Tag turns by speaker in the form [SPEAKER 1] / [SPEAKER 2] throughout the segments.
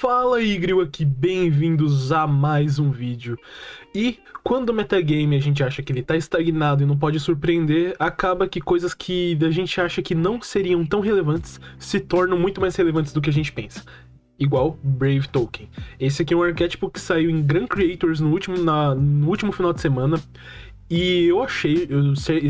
[SPEAKER 1] Fala Igril aqui, bem-vindos a mais um vídeo. E quando o metagame a gente acha que ele tá estagnado e não pode surpreender, acaba que coisas que a gente acha que não seriam tão relevantes se tornam muito mais relevantes do que a gente pensa. Igual Brave Token. Esse aqui é um arquétipo que saiu em Grand Creators no último final de semana. E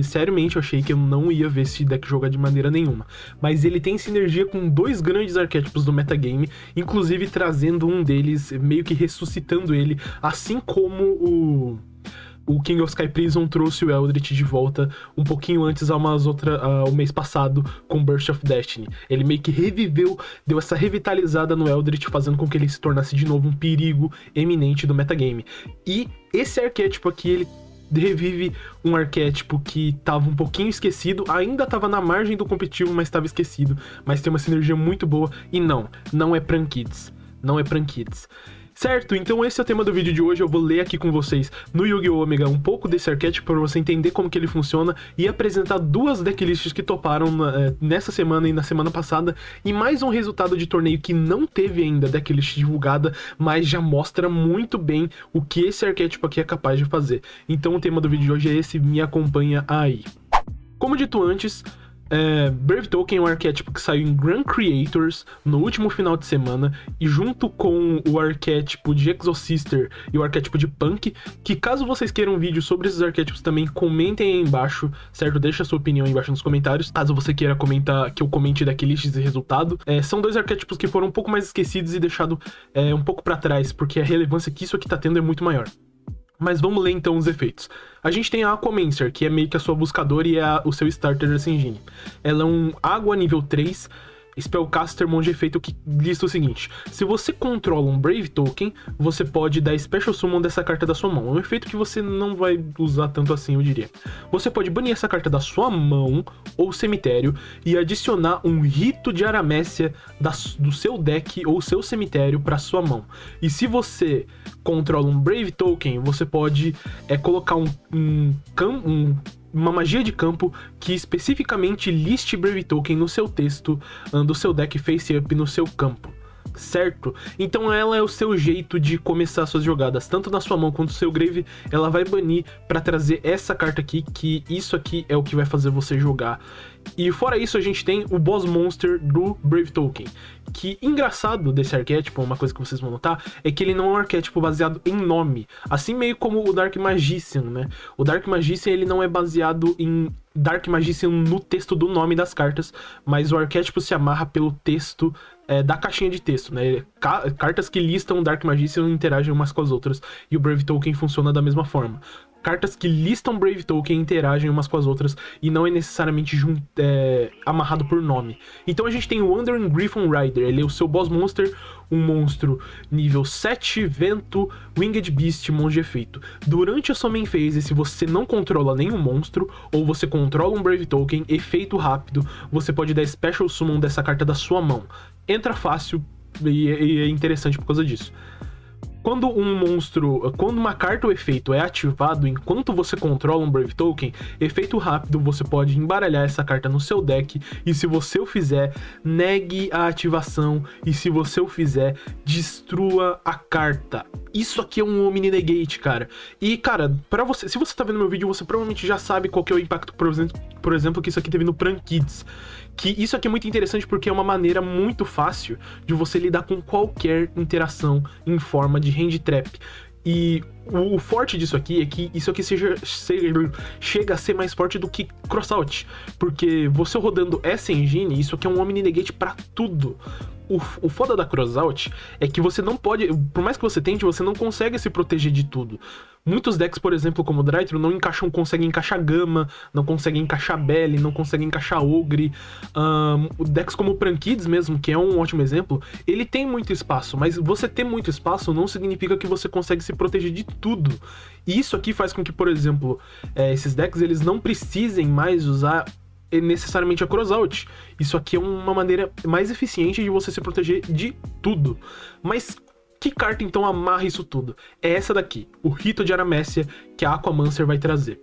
[SPEAKER 1] seriamente achei que eu não ia ver esse deck jogar de maneira nenhuma. Mas ele tem sinergia com dois grandes arquétipos do metagame, inclusive trazendo um deles, meio que ressuscitando ele, assim como o King of Sky Prison trouxe o Eldritch de volta um pouquinho antes, o mês passado, com Burst of Destiny. Ele meio que reviveu, deu essa revitalizada no Eldritch, fazendo com que ele se tornasse de novo um perigo eminente do metagame. E esse arquétipo aqui, ele revive um arquétipo que estava um pouquinho esquecido, ainda estava na margem do competitivo, mas estava esquecido, mas tem uma sinergia muito boa, e não é Pran Kids, não é Pran Kids. Certo, então esse é o tema do vídeo de hoje. Eu vou ler aqui com vocês no Yu-Gi-Oh! Omega um pouco desse arquétipo para você entender como que ele funciona e apresentar duas decklists que toparam nessa semana e na semana passada, e mais um resultado de torneio que não teve ainda decklist divulgada, mas já mostra muito bem o que esse arquétipo aqui é capaz de fazer. Então o tema do vídeo de hoje é esse, me acompanha aí. Como dito antes, Brave Token é um arquétipo que saiu em Grand Creators no último final de semana, e junto com o arquétipo de Exosister e o arquétipo de Punk, que caso vocês queiram um vídeo sobre esses arquétipos também, comentem aí embaixo, certo? Deixa a sua opinião aí embaixo nos comentários, caso você queira comentar, que eu comente decklists e resultado. São dois arquétipos que foram um pouco mais esquecidos e deixados um pouco pra trás, porque a relevância que isso aqui tá tendo é muito maior. Mas vamos ler então os efeitos. A gente tem a Aquamancer, que é meio que a sua buscadora e o seu starter dessa engine. Ela é um água nível 3, Spellcaster Monge Efeito, que lista o seguinte: se você controla um Brave Token, você pode dar Special Summon dessa carta da sua mão. É um efeito que você não vai usar tanto assim, eu diria. Você pode banir essa carta da sua mão ou cemitério e adicionar um Rito de Aramécia do seu deck ou seu cemitério para sua mão. E se controla um Brave Token, você pode colocar uma magia de campo que especificamente liste Brave Token no seu texto do seu deck face up no seu campo, certo? Então ela é o seu jeito de começar suas jogadas, tanto na sua mão quanto no seu grave. Ela vai banir para trazer essa carta aqui, que isso aqui é o que vai fazer você jogar. E fora isso, a gente tem o Boss Monster do Brave Token, que, engraçado desse arquétipo, uma coisa que vocês vão notar, é que ele não é um arquétipo baseado em nome, assim meio como o Dark Magician, né? O Dark Magician, ele não é baseado em Dark Magician no texto do nome das cartas, mas o arquétipo se amarra pelo texto da caixinha de texto, né? Cartas que listam Dark Magician interagem umas com as outras, e o Brave Token funciona da mesma forma. Cartas que listam Brave Token interagem umas com as outras e não é necessariamente amarrado por nome. Então a gente tem o Wandering Griffon Rider, ele é o seu Boss Monster, um monstro nível 7, Vento, Winged Beast, Monge Efeito. Durante a sua main phase, se você não controla nenhum monstro, ou você controla um Brave Token, efeito rápido, você pode dar Special Summon dessa carta da sua mão. Entra fácil e é interessante por causa disso. Quando uma carta ou efeito é ativado enquanto você controla um Brave Token, efeito rápido, você pode embaralhar essa carta no seu deck, e se você o fizer, negue a ativação, e se você o fizer, destrua a carta. Isso aqui é um Omni Negate, cara. E, cara, se você tá vendo meu vídeo, você provavelmente já sabe qual que é o impacto, por exemplo, que isso aqui teve no Pran Kids. Que isso aqui é muito interessante porque é uma maneira muito fácil de você lidar com qualquer interação em forma de hand trap. E o forte disso aqui é que isso aqui chega a ser mais forte do que Crossout, porque você rodando essa engine, isso aqui é um Omni Negate pra tudo. O foda da Crossout é que você não pode, por mais que você tente, você não consegue se proteger de tudo. Muitos decks, por exemplo, como o Drytro, não conseguem encaixar Gama, não conseguem encaixar Belly, não conseguem encaixar Ogre. Decks como o Pran Kids mesmo, que é um ótimo exemplo, ele tem muito espaço, mas você ter muito espaço não significa que você consegue se proteger de tudo. E isso aqui faz com que, por exemplo, esses decks eles não precisem mais usar necessariamente a Crossout. Isso aqui é uma maneira mais eficiente de você se proteger de tudo. Mas que carta então amarra isso tudo? É essa daqui, o Rito de Aramécia, que a Aquamancer vai trazer.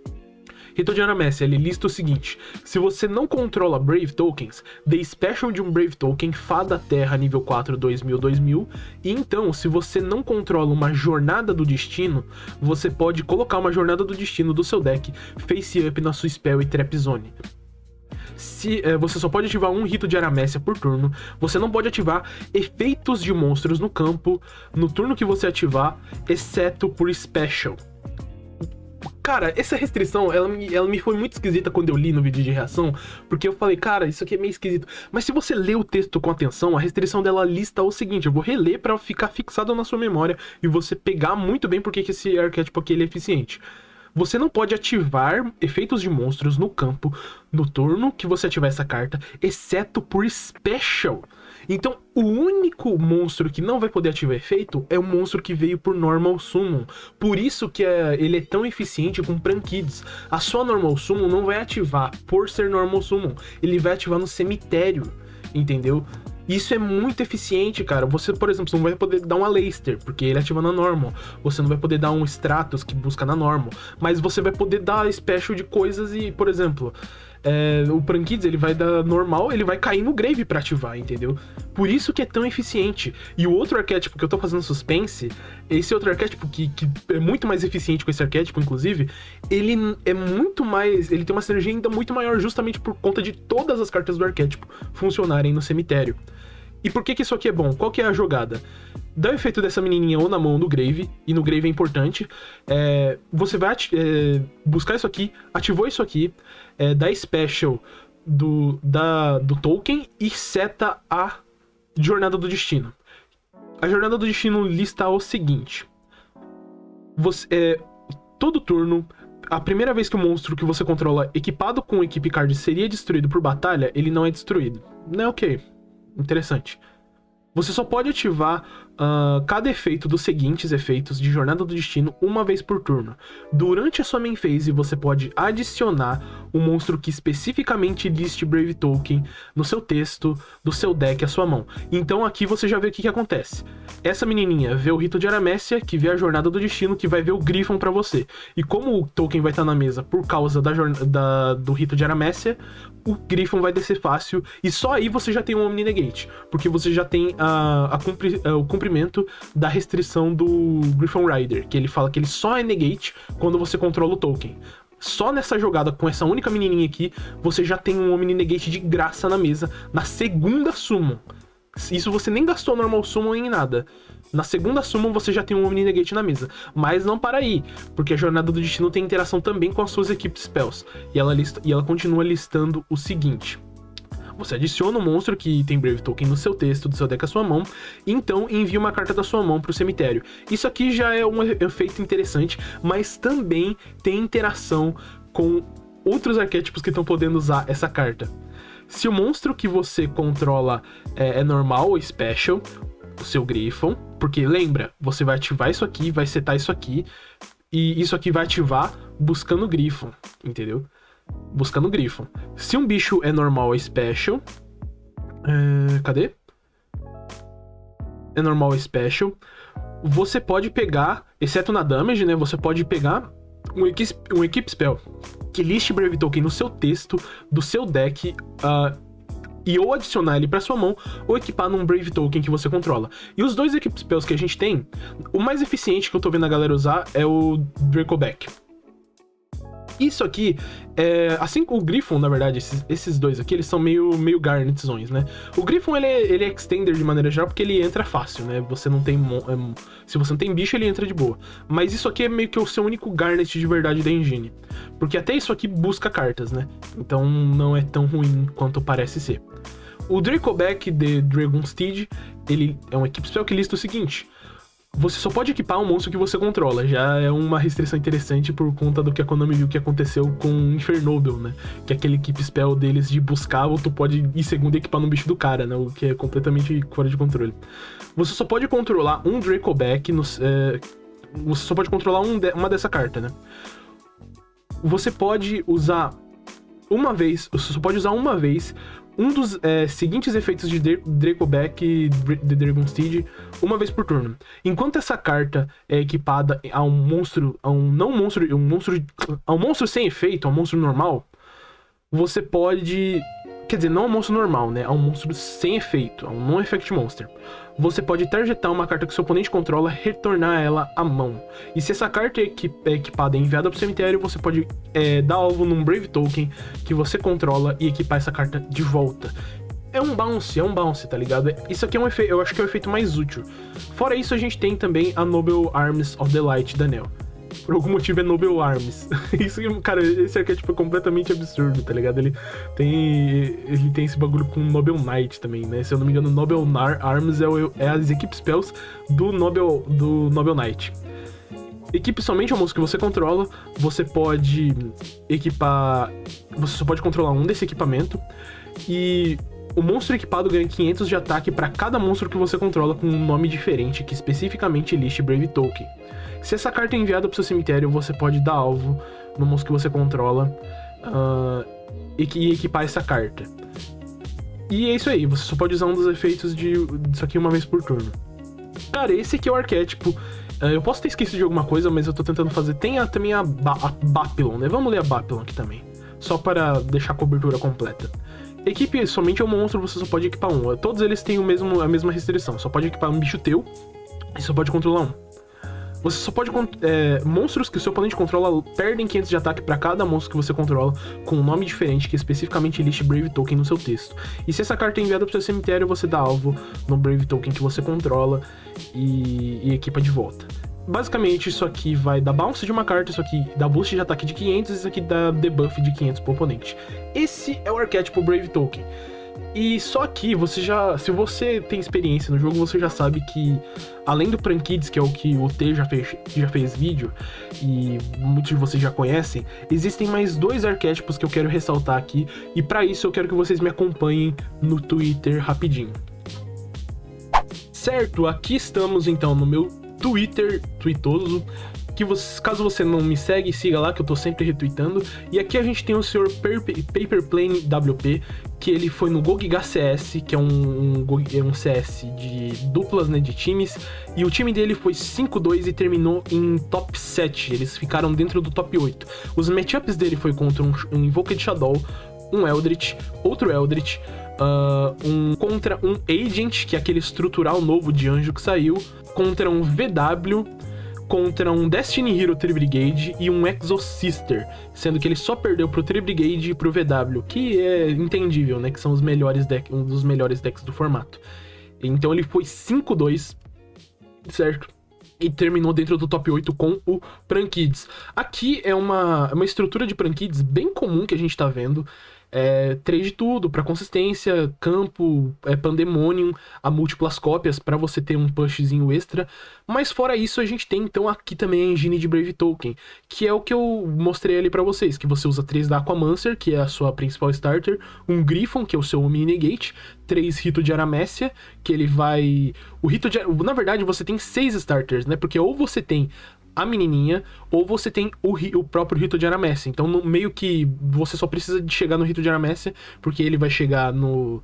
[SPEAKER 1] Rito de Aramécia, ele lista o seguinte: se você não controla Brave Tokens, dê Special de um Brave Token, Fada Terra nível 4, 2000, e então, se você não controla uma Jornada do Destino, você pode colocar uma Jornada do Destino do seu deck Face Up na sua Spell e Trap Zone. Você só pode ativar um Rito de Aramécia por turno, você não pode ativar efeitos de monstros no campo no turno que você ativar, exceto por Special. Cara, essa restrição, ela me foi muito esquisita quando eu li no vídeo de reação, porque eu falei, cara, isso aqui é meio esquisito. Mas se você lê o texto com atenção, a restrição dela lista o seguinte, eu vou reler pra ficar fixado na sua memória e você pegar muito bem porque que esse arquétipo aqui ele é eficiente. Você não pode ativar efeitos de monstros no campo no turno que você ativar essa carta, exceto por Special. Então, o único monstro que não vai poder ativar efeito é o monstro que veio por Normal Summon. Por isso que ele é tão eficiente com Prankids. A sua Normal Summon não vai ativar por ser Normal Summon, ele vai ativar no cemitério, entendeu? Isso é muito eficiente, cara. Você, por exemplo, você não vai poder dar um Aleister, porque ele ativa na Normal. Você não vai poder dar um Stratos, que busca na Normal. Mas você vai poder dar Special de coisas e, por exemplo... o Prankids, ele vai dar normal, ele vai cair no Grave pra ativar, entendeu? Por isso que é tão eficiente. E o outro arquétipo que eu tô fazendo suspense, esse outro arquétipo que é muito mais eficiente com esse arquétipo, inclusive, ele é muito mais... ele tem uma sinergia ainda muito maior justamente por conta de todas as cartas do arquétipo funcionarem no cemitério. E por que isso aqui é bom? Qual que é a jogada? Dá o efeito dessa menininha ou na mão no Grave, e no Grave é importante, você vai buscar isso aqui, ativou isso aqui, dá Special do token e seta a Jornada do Destino. A Jornada do Destino lista o seguinte: todo turno, a primeira vez que o monstro que você controla equipado com Equipe Card seria destruído por batalha, ele não é destruído. Não é ok. Interessante. Você só pode ativar cada efeito dos seguintes efeitos de Jornada do Destino uma vez por turno. Durante a sua main phase, você pode adicionar um monstro que especificamente liste Brave Token no seu texto do seu deck à sua mão. Então aqui você já vê o que acontece. Essa menininha vê o Rito de Aramécia, que vê a Jornada do Destino, que vai ver o Griffon pra você. E como o token vai estar na mesa por causa do Rito de Aramécia, o Griffon vai descer fácil, e só aí você já tem um Omni Negate, porque você já tem o cumprimento da restrição do Griffon Rider, que ele fala que ele só é negate quando você controla o token. Só nessa jogada com essa única menininha aqui, você já tem um Omni Negate de graça na mesa, na segunda summon. Isso você nem gastou Normal Summon em nada. Na segunda Summon você já tem um Omni Negate na mesa. Mas não para aí, porque a Jornada do Destino tem interação também com as suas equipes Spells. E ela continua listando o seguinte: você adiciona um monstro que tem Brave Token no seu texto do seu deck à sua mão, e então envia uma carta da sua mão para o cemitério. Isso aqui já é um efeito interessante, mas também tem interação com outros arquétipos que estão podendo usar essa carta. Se o monstro que você controla é normal ou special, o seu Griffon, porque lembra, você vai ativar isso aqui, vai setar isso aqui, e isso aqui vai ativar buscando o Griffon, entendeu? Buscando o Griffon. Se um bicho é normal ou special... cadê? É normal ou special. Você pode pegar, exceto na damage, né? Você pode pegar um Equip Spell que liste Brave Token no seu texto do seu deck e ou adicionar ele pra sua mão ou equipar num Brave Token que você controla. E os dois Equip Spells que a gente tem, o mais eficiente que eu tô vendo a galera usar é o Dracoback. Isso aqui, assim como o Griffon, na verdade, esses dois aqui, eles são meio garnetzões, né? O Griffon, ele é extender de maneira geral, porque ele entra fácil, né? Você não tem... se você não tem bicho, ele entra de boa. Mas isso aqui é meio que o seu único garnet de verdade da engine. Porque até isso aqui busca cartas, né? Então não é tão ruim quanto parece ser. O Dracoback de Dragonsteed, ele é um equip spell que lista o seguinte: você só pode equipar um monstro que você controla. Já é uma restrição interessante por conta do que a Konami viu que aconteceu com Infernoble, né? Que é aquele equip spell deles de buscar, ou tu pode ir segundo e equipar no bicho do cara, né? O que é completamente fora de controle. Você só pode controlar um Dracoback, você só pode controlar uma dessa carta, né? Você pode usar uma vez um dos seguintes efeitos de Dracoback e The Dragon Steed uma vez por turno. Enquanto essa carta é equipada a um monstro, a um monstro sem efeito, a um monstro normal, você pode... Quer dizer, não é um monstro normal, né? É um monstro sem efeito, é um non-effect monster. Você pode targetar uma carta que seu oponente controla, retornar ela à mão. E se essa carta é equipada e enviada pro cemitério, você pode dar alvo num Brave Token que você controla e equipar essa carta de volta. É um bounce, tá ligado? Isso aqui é um efeito, eu acho que é o efeito mais útil. Fora isso, a gente tem também a Noble Arms of the Light da Nel. Por algum motivo é Noble Arms. Isso, cara, esse arquétipo é completamente absurdo, tá ligado? Ele tem esse bagulho com Noble Knight também, né? Se eu não me engano, Noble Arms é as equipes spells do Noble Knight. Equipe somente ao monstro que você controla. Você pode equipar... Você só pode controlar um desse equipamento. E o monstro equipado ganha 500 de ataque para cada monstro que você controla com um nome diferente, que especificamente liste Brave Token. Se essa carta é enviada pro seu cemitério, você pode dar alvo no monstro que você controla e equipar essa carta. E é isso aí, você só pode usar um dos efeitos disso aqui uma vez por turno. Cara, esse aqui é o arquétipo. Eu posso ter esquecido de alguma coisa, mas eu tô tentando fazer. Tem também a Babylon, né? Vamos ler a Babylon aqui também, só para deixar a cobertura completa. Equipe somente é um monstro, você só pode equipar um. Todos eles têm a mesma restrição, só pode equipar um bicho teu e só pode controlar um. Você só pode... monstros que o seu oponente controla perdem 500 de ataque para cada monstro que você controla com um nome diferente que especificamente liste Brave Token no seu texto. E se essa carta é enviada pro seu cemitério, você dá alvo no Brave Token que você controla e equipa de volta. Basicamente, isso aqui vai dar bounce de uma carta, isso aqui dá boost de ataque de 500 e isso aqui dá debuff de 500 pro oponente. Esse é o arquétipo Brave Token. E só aqui, se você tem experiência no jogo, você já sabe que, além do Prankids, que é o que o T já fez vídeo, e muitos de vocês já conhecem, existem mais 2 arquétipos que eu quero ressaltar aqui, e pra isso eu quero que vocês me acompanhem no Twitter rapidinho. Certo, aqui estamos então no meu Twitter tweetoso, que caso você não me segue, siga lá que eu tô sempre retweetando. E aqui a gente tem o Sr. Paperplane WP, que ele foi no GoGiga CS, que é um CS de duplas, né, de times, e o time dele foi 5-2 e terminou em top 7, eles ficaram dentro do top 8. Os matchups dele foi contra um Invoked Shadow, um Eldritch, outro Eldritch, contra um Agent, que é aquele estrutural novo de anjo que saiu, contra um VW, contra um Destiny Hero Tree Brigade e um Exosister, sendo que ele só perdeu pro Tree Brigade e pro VW, que é entendível, né, que são um dos melhores decks do formato. Então ele foi 5-2, certo? E terminou dentro do top 8 com o Prankids. Aqui é uma estrutura de Prankids bem comum que a gente tá vendo. 3 de tudo, para consistência, campo, Pandemonium, a múltiplas cópias para você ter um pushzinho extra. Mas fora isso, a gente tem então aqui também a engine de Brave Token, que é o que eu mostrei ali para vocês, que você usa 3 da Aquamancer, que é a sua principal starter, um Griffon, que é o seu Omni Negate, 3 Rito de Aramécia, que ele vai... Na verdade, você tem 6 starters, né? Porque ou você tem a menininha, ou você tem o próprio Rito de Aramécia. Então, meio que você só precisa de chegar no Rito de Aramécia, porque ele vai chegar no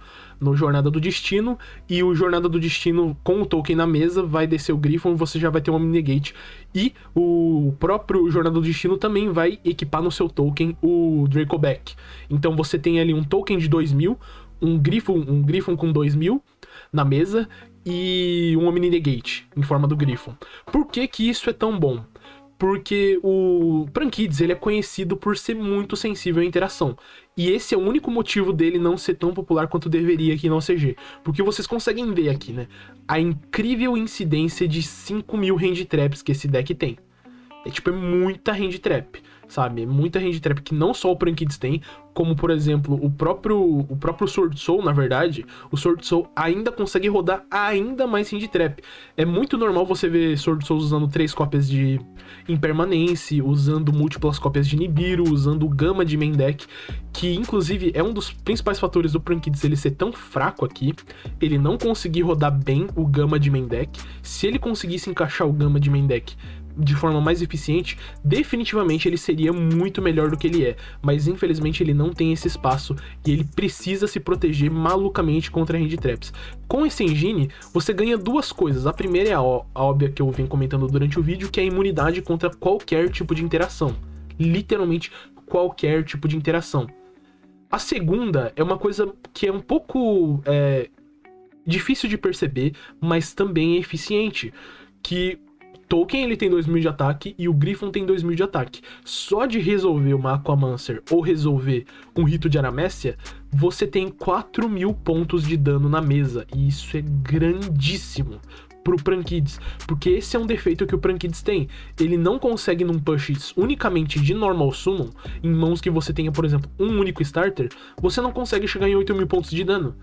[SPEAKER 1] Jornada do Destino, e o Jornada do Destino, com o token na mesa, vai descer o Griffon, você já vai ter um Omni-Negate. E o próprio Jornada do Destino também vai equipar no seu token o Dracoback. Então, você tem ali um token de 2000, um Griffon com 2000 na mesa, e um Omni-Negate em forma do Griffon. Por que que isso é tão bom? Porque o Prankids, ele é conhecido por ser muito sensível à interação. E esse é o único motivo dele não ser tão popular quanto deveria aqui no OCG. Porque vocês conseguem ver aqui, né? A incrível incidência de 5.000 hand traps que esse deck tem. É muita hand trap, sabe? É muita hand trap que não só o Prankids tem, como, por exemplo, o próprio Sword Soul, na verdade, o Sword Soul ainda consegue rodar ainda mais hand trap. É muito normal você ver Sword Souls usando 3 cópias de Impermanence, usando múltiplas cópias de Nibiru, usando o Gama de main deck, que inclusive é um dos principais fatores do Prankids ele ser tão fraco aqui, ele não conseguir rodar bem o Gama de main deck. Se ele conseguisse encaixar o Gama de main deck de forma mais eficiente, definitivamente ele seria muito melhor do que ele é. Mas infelizmente ele não tem esse espaço e ele precisa se proteger malucamente contra hand traps. Com esse engine, você ganha duas coisas. A primeira é a óbvia que eu venho comentando durante o vídeo, que é a imunidade contra qualquer tipo de interação. Literalmente qualquer tipo de interação. A segunda é uma coisa que é um pouco difícil de perceber, mas também é eficiente, que Tolkien ele tem 2000 de ataque e o Griffon tem 2000 de ataque. Só de resolver uma Aquamancer ou resolver um Rito de Aramécia, você tem 4000 pontos de dano na mesa, e isso é grandíssimo pro Prankids, porque esse é um defeito que o Prankids tem. Ele não consegue num push unicamente de normal summon, em mãos que você tenha, por exemplo, um único starter, você não consegue chegar em 8000 pontos de dano.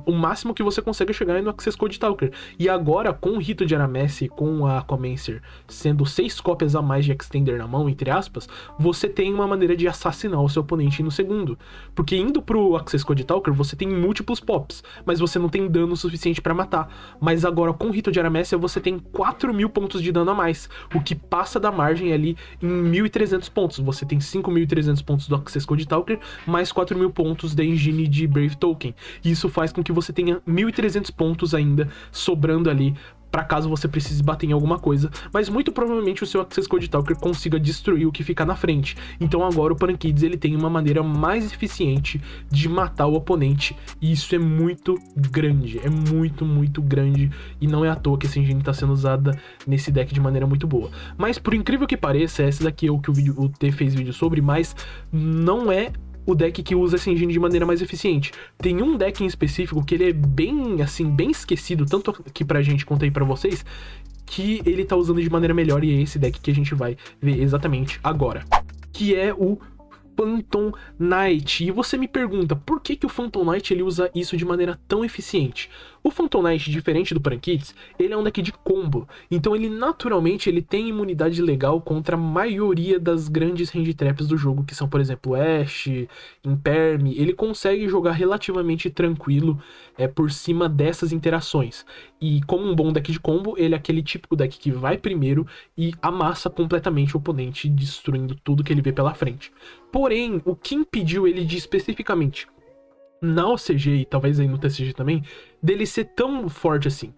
[SPEAKER 1] O máximo que você consegue chegar é no Access Code Talker. E agora, com o Rito de Aramécia e com a Aquamancer sendo 6 cópias a mais de Extender na mão, entre aspas, você tem uma maneira de assassinar o seu oponente no segundo. Porque indo pro Access Code Talker, você tem múltiplos pops, mas você não tem dano suficiente pra matar. Mas agora, com o Rito de Aramécia, você tem 4000 pontos de dano a mais, o que passa da margem ali em 1300 pontos. Você tem 5300 pontos do Access Code Talker, mais 4000 pontos da engine de Brave Token. E isso faz com que você tenha 1300 pontos ainda sobrando ali para caso você precise bater em alguma coisa, mas muito provavelmente o seu Access Code Talker consiga destruir o que ficar na frente. Então agora o Prankids ele tem uma maneira mais eficiente de matar o oponente, e isso é muito grande, é muito grande, e não é à toa que essa engine está sendo usada nesse deck de maneira muito boa. Mas por incrível que pareça, essa daqui é o que o T fez vídeo sobre, mas não é o deck que usa essa engine de maneira mais eficiente. Tem um deck em específico que ele é bem, assim, bem esquecido, tanto aqui pra gente quanto aí pra vocês, que ele tá usando de maneira melhor, e é esse deck que a gente vai ver exatamente agora, que é o Phantom Knight. E você me pergunta, por que o Phantom Knight ele usa isso de maneira tão eficiente? O Phantom Knight, diferente do Prankids, ele é um deck de combo, então ele naturalmente ele tem imunidade legal contra a maioria das grandes hand traps do jogo, que são, por exemplo, Ash, Imperm. Ele consegue jogar relativamente tranquilo por cima dessas interações. E como um bom deck de combo, ele é aquele típico deck que vai primeiro e amassa completamente o oponente, destruindo tudo que ele vê pela frente. Porém, o que impediu ele de especificamente na OCG e talvez aí no TCG também, dele ser tão forte assim?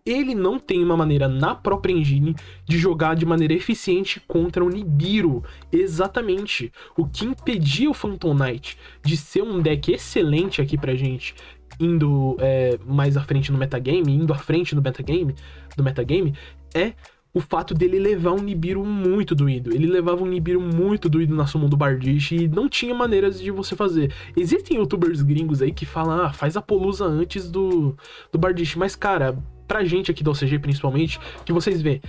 [SPEAKER 1] Ele não tem uma maneira na própria engine de jogar de maneira eficiente contra o Nibiru. Exatamente. O que impedia o Phantom Knight de ser um deck excelente aqui pra gente, indo mais à frente no metagame, indo à frente no metagame, é o fato dele levar um Nibiru muito doído. Ele levava um Nibiru muito doído na summon do Bardiche e não tinha maneiras de você fazer. Existem youtubers gringos aí que falam, faz a Polusa antes do Bardiche, mas cara, pra gente aqui da OCG principalmente, que vocês vê,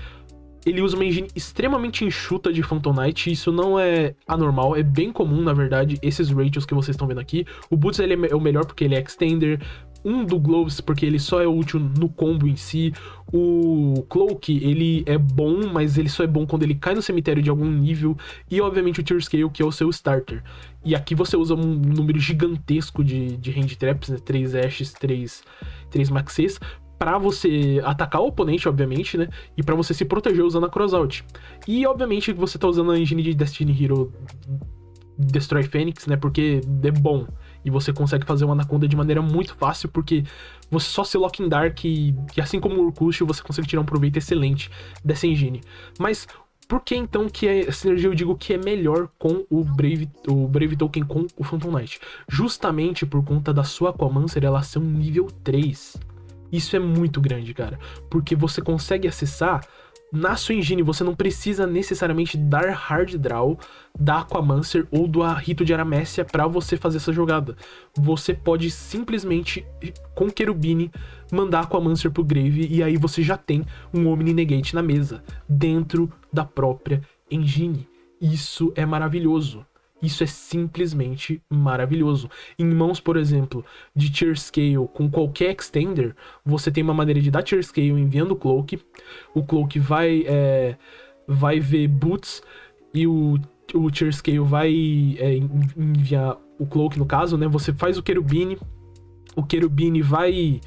[SPEAKER 1] ele usa uma engine extremamente enxuta de Phantom Knight, e isso não é anormal, é bem comum, na verdade, esses ratios que vocês estão vendo aqui. O Boots ele é o melhor porque ele é Extender, um do Gloves porque ele só é útil no combo em si. O Cloak, ele é bom, mas ele só é bom quando ele cai no cemitério de algum nível. E obviamente o Tear Scale, que é o seu starter. E aqui você usa um número gigantesco de hand traps, né? 3 Ashes, 3 Maxes, pra você atacar o oponente, obviamente, né? E pra você se proteger usando a Crossout. E obviamente você tá usando a engine de Destiny Hero Destroy Fênix, né? Porque é bom. E você consegue fazer uma Anaconda de maneira muito fácil, porque você só se lock in Dark e assim como o Urkush, você consegue tirar um proveito excelente dessa engine. Mas por que então que a sinergia eu digo que é melhor com o Brave Token com o Phantom Knight? Justamente por conta da sua Aquamancer ela ser um nível 3. Isso é muito grande, cara. Porque você consegue acessar na sua engine, você não precisa necessariamente dar hard draw da Aquamancer ou do Rito de Aramécia para você fazer essa jogada. Você pode simplesmente, com Cherubini, mandar a Aquamancer pro Grave, e aí você já tem um Omni Negate na mesa, dentro da própria engine. Isso é maravilhoso. Isso é simplesmente maravilhoso. Em mãos, por exemplo, de Tear Scale com qualquer Extender, você tem uma maneira de dar Tear Scale enviando o Cloak vai ver Boots, e o Tear Scale vai enviar o Cloak, no caso, né? Você faz o Cherubini vai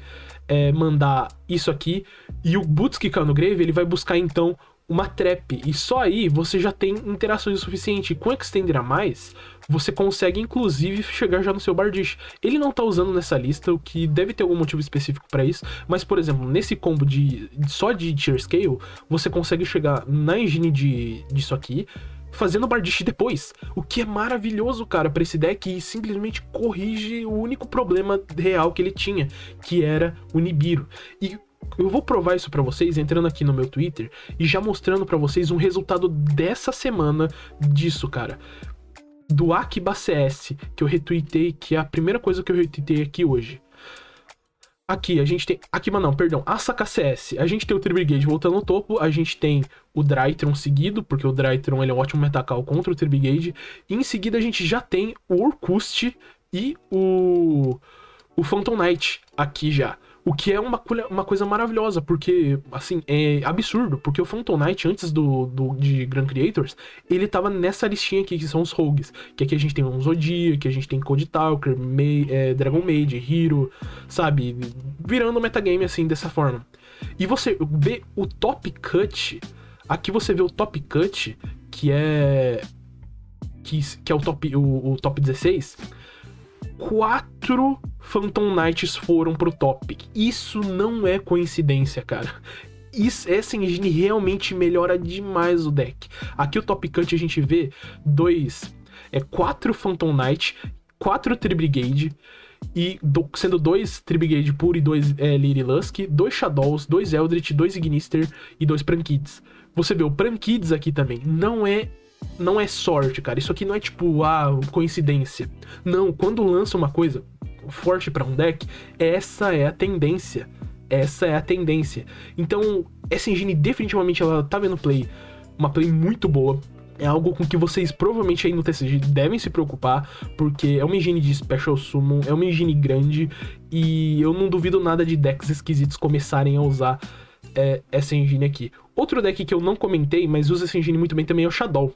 [SPEAKER 1] mandar isso aqui, e o Boots que caiu no Grave, ele vai buscar então uma trap, e só aí você já tem interações o suficiente. Com Extender a mais, você consegue inclusive chegar já no seu Bardiche. Ele não tá usando nessa lista, o que deve ter algum motivo específico pra isso, mas por exemplo, nesse combo só de Tier Scale, você consegue chegar na engine disso aqui, fazendo Bardiche depois, o que é maravilhoso, cara, pra esse deck, e simplesmente corrige o único problema real que ele tinha, que era o Nibiru. E eu vou provar isso pra vocês entrando aqui no meu Twitter e já mostrando pra vocês um resultado dessa semana disso, cara. Do Akiba CS, que eu retweetei, que é a primeira coisa que eu retweetei aqui hoje. Aqui a gente tem... Akiba não, perdão. Asaka CS. A gente tem o Tribigade voltando no topo. A gente tem o Drytron seguido, porque o Drytron ele é um ótimo metacal contra o Tribigade. E em seguida a gente já tem o Orcust e o Phantom Knight aqui já. O que é uma coisa maravilhosa, porque, assim, é absurdo. Porque o Phantom Knight, antes de Grand Creators, ele tava nessa listinha aqui, que são os rogues. Que aqui a gente tem um Zodiac, a gente tem Code Talker, Dragon Maid, Hero, sabe? Virando metagame, assim, dessa forma. E você vê o Top Cut. Aqui você vê o Top Cut, que é o top 16. 4 Phantom Knights foram pro top. Isso não é coincidência, cara. Essa engine realmente melhora demais o deck. Aqui o Top Cut a gente vê 4 Phantom Knight, 4 Tribigade, e sendo 2 Tribigade puro e 2 Lyri Lusk, 2 Shadows, 2 Eldritch, 2 Ignister e 2 Prankids. Você vê o Prankids aqui também. Não é sorte, cara. Isso aqui não é tipo, coincidência. Não, quando lança uma coisa forte pra um deck, essa é a tendência. Essa é a tendência. Então, essa engine definitivamente ela tá vendo uma play muito boa. É algo com que vocês provavelmente aí no TCG devem se preocupar, porque é uma engine de Special Summon, é uma engine grande, e eu não duvido nada de decks esquisitos começarem a usar essa engine aqui. Outro deck que eu não comentei, mas usa essa engine muito bem também é o Shadow.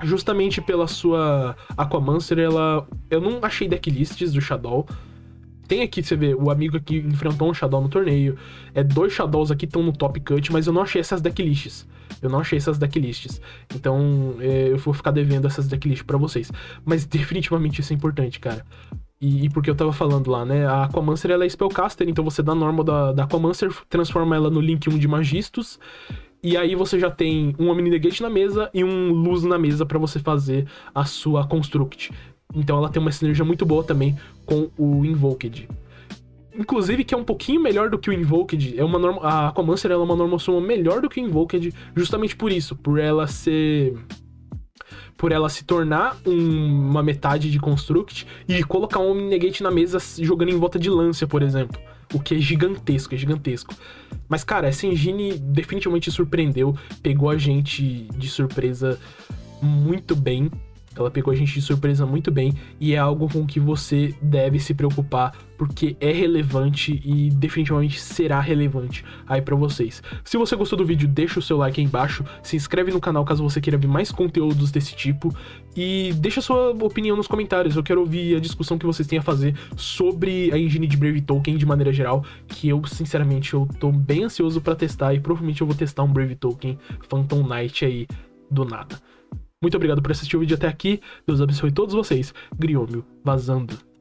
[SPEAKER 1] Justamente pela sua Aquamancer, eu não achei decklists do Shadow. Tem aqui, você vê, o amigo aqui enfrentou um Shadow no torneio. 2 Shadows aqui estão no Top Cut, mas eu não achei essas decklists. Então, eu vou ficar devendo essas decklists pra vocês. Mas definitivamente isso é importante, cara. E porque eu tava falando lá, né? A Aquamancer, ela é Spellcaster, então você dá a normal da Aquamancer, transforma ela no Link 1 de Magistus. E aí você já tem um Omni Negate na mesa e um Luz na mesa pra você fazer a sua Construct. Então ela tem uma sinergia muito boa também com o Invoked. Inclusive que é um pouquinho melhor do que o Invoked. A Aquamancer ela é uma normal summon melhor do que o Invoked, justamente por isso, por ela se tornar uma metade de Construct e colocar um Omni Negate na mesa jogando em volta de Lancia, por exemplo. O que é gigantesco, Mas, cara, essa engine definitivamente surpreendeu, pegou a gente de surpresa muito bem. Ela pegou a gente de surpresa muito bem e é algo com que você deve se preocupar, porque é relevante e definitivamente será relevante aí pra vocês. Se você gostou do vídeo, deixa o seu like aí embaixo, se inscreve no canal caso você queira ver mais conteúdos desse tipo e deixa sua opinião nos comentários. Eu quero ouvir a discussão que vocês têm a fazer sobre a engine de Brave Token de maneira geral, que eu, sinceramente, eu tô bem ansioso pra testar e provavelmente eu vou testar um Brave Token Phantom Knight aí do nada. Muito obrigado por assistir o vídeo até aqui. Deus abençoe todos vocês. Griômio vazando.